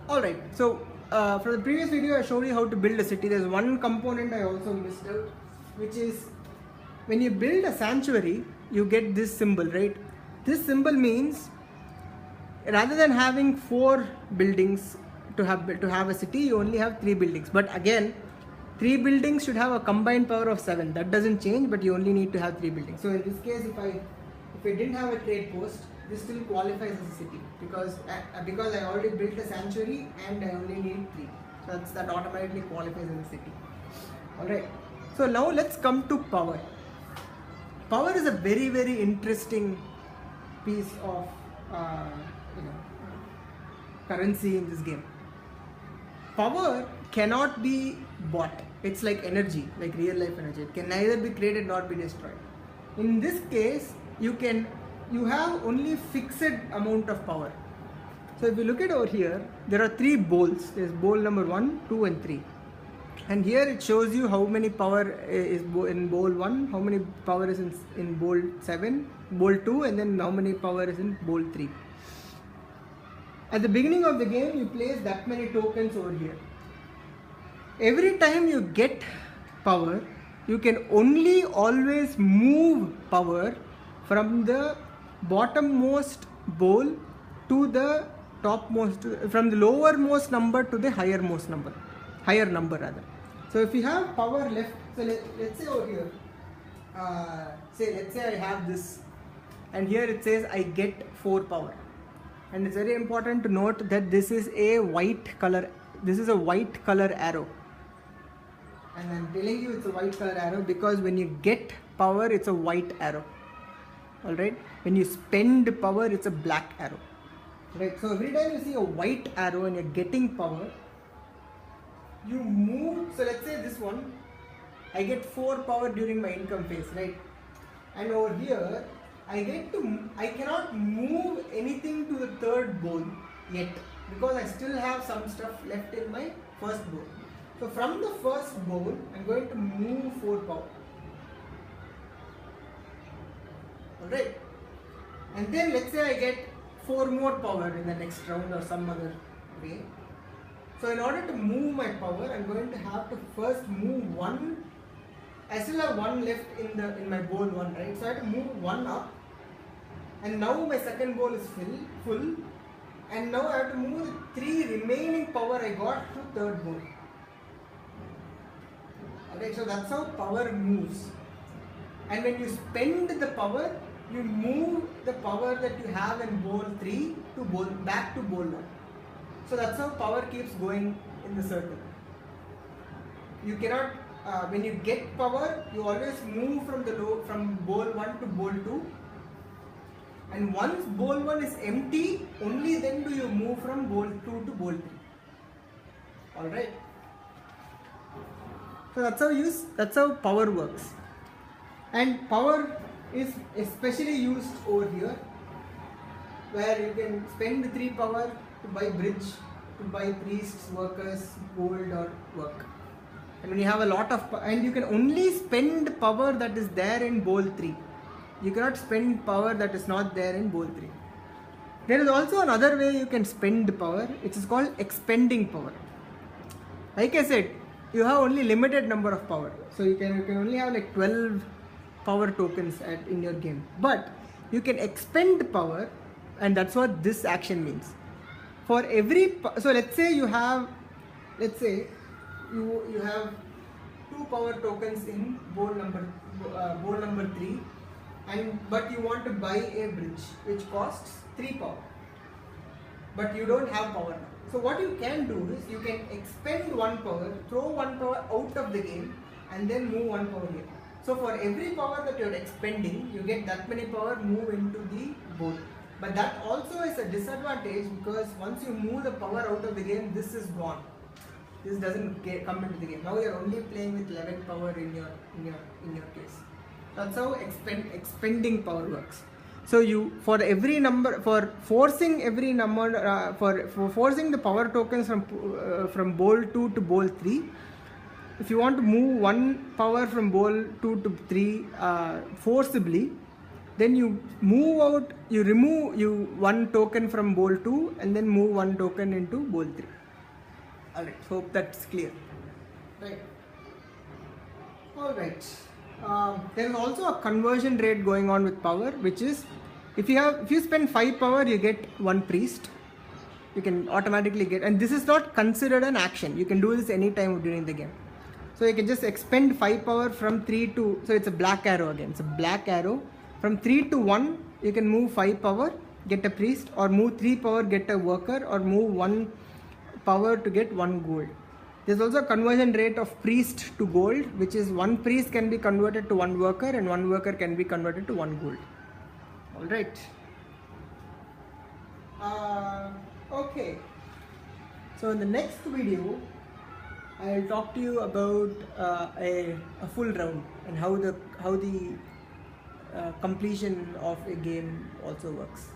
Alright, so for the previous video I showed you how to build a city. There's one component I also missed out, which is when you build a sanctuary, you get this symbol, right? This symbol means rather than having 4 buildings to have a city, you only have 3 buildings. But again, 3 buildings should have a combined power of 7. That doesn't change, but you only need to have 3 buildings. So in this case, if I didn't have a trade post, this still qualifies as a city because I already built a sanctuary and I only need 3. So that automatically qualifies as a city. Alright. So now let's come to power. Power is a very, very interesting piece of currency in this game. Power cannot be bought. It's like energy, like real life energy. It can neither be created nor be destroyed. In this case, you have only fixed amount of power. So if you look at over here, there are 3 bowls. There's bowl number 1, 2 and 3. And here it shows you how many power is in bowl 1, how many power is in bowl 7, bowl 2, and then how many power is in bowl 3. At the beginning of the game, you place that many tokens over here. Every time you get power, you can only always move power from the bottommost bowl to the topmost, from the lowermost number to the higher number rather. So if you have power left, so let's say over here, let's say I have this, and here it says I get 4 power. And it's very important to note that this is a white color arrow. And I'm telling you it's a white color arrow because when you get power, it's a white arrow. Alright? When you spend power, it's a black arrow. Right? So every time you see a white arrow and you're getting power, you move. So let's say this one, I get 4 power during my income phase, right? And over here, I cannot move anything to the 3rd bowl yet because I still have some stuff left in my first bowl. So from the first bowl, I'm going to move 4 power. Alright. And then let's say I get 4 more power in the next round or some other way. So in order to move my power, I'm going to have to first move 1. I still have 1 left in my bowl 1, right? So I have to move 1 up. And now my second bowl is full. And now I have to move the 3 remaining power I got to 3rd bowl. Alright, so that's how power moves. And when you spend the power, you move the power that you have in bowl 3 to back to bowl 1. So that's how power keeps going in the circle. You cannot, when you get power, you always move from bowl 1 to bowl 2. And once bowl 1 is empty, only then do you move from bowl 2 to bowl 3. Alright. So that's how power works. And power is especially used over here, where you can spend 3 power to buy bridge, to buy priests, workers, gold or work. And when you have a lot of and you can only spend power that is there in bowl 3. You cannot spend power that is not there in bowl 3. There is also another way you can spend power, which is called expending power. Like I said, you have only limited number of power. So you can only have like 12 power tokens in your game. But you can expend power, and that's what this action means. For every, so let's say you have 2 power tokens in bowl number 3, but you want to buy a bridge which costs 3 power, but you don't have power now. So what you can do is you can expend 1 power, throw 1 power out of the game, and then move 1 power here. So for every power that you're expending, you get that many power move into the bowl. But that also is a disadvantage because once you move the power out of the game, this is gone. This doesn't come into the game. Now you're only playing with 11 power in your case. That's how expending power works. So for forcing the power tokens from bowl 2 to bowl 3, if you want to move 1 power from bowl 2 to 3 forcibly, then you move out, you remove one token from bowl 2 and then move one token into bowl 3. Alright, hope that's clear. Right. Alright. There is also a conversion rate going on with power, which is if you spend 5 power, you get 1 priest. You can automatically get, and this is not considered an action. You can do this anytime during the game. So you can just expend 5 power from 3 to, so it's a black arrow again. It's a black arrow. From 3 to 1, you can move 5 power, get a priest, or move 3 power, get a worker, or move 1 power to get 1 gold. There's also a conversion rate of priest to gold, which is 1 priest can be converted to 1 worker and 1 worker can be converted to 1 gold. Alright. Okay. So in the next video, I'll talk to you about a full round and how the completion of a game also works.